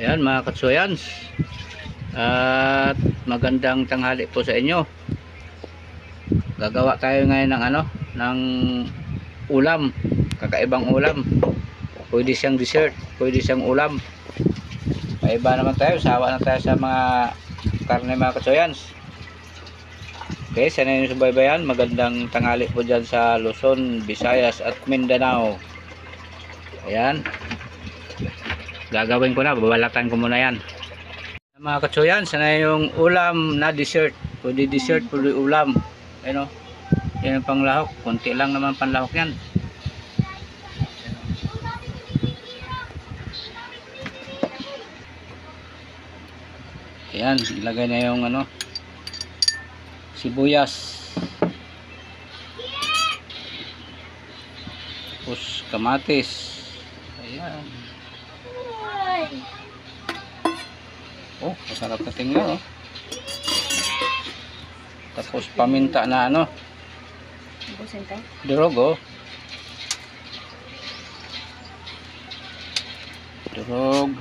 Ayan mga katsuyans, at magandang tanghali po sa inyo. Gagawa tayo ngayon ng ng ulam, kakaibang ulam. Pwede siyang dessert, pwede siyang ulam. Maiba naman tayo, sawa na tayo sa mga karne mga katsuyans. Okay, sana yung subaybayan. Magandang tanghali po dyan sa Luzon, Visayas at Mindanao. Ayan, gagawin ko na, babalatan ko muna yan mga katsuyan. Sana yung ulam na dessert, pwede dessert, pwede ulam. Ayun o, yan ang panglahok, konti lang naman panlahok yan. Ayan, ilagay na yung sibuyas, tapos kamatis. Ayan. Oh, masarap na tingnan oh. Tapos paminta na durog oh. Durog.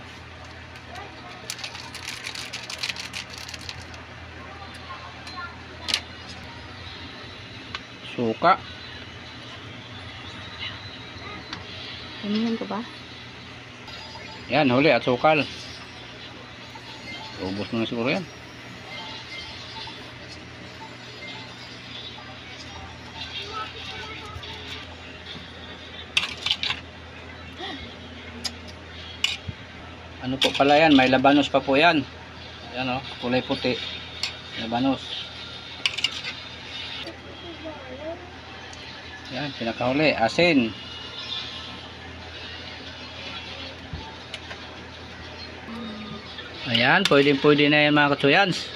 Suka. Pinihin ko ba? Yan, huli at sukal. Ubos mo na siguro yan. Ano po pala yan? May labanos pa po yan. Yan o, kulay puti. Labanos. Yan, pinakahuli. Asin. Ayan, pwede na yan mga katsuyans.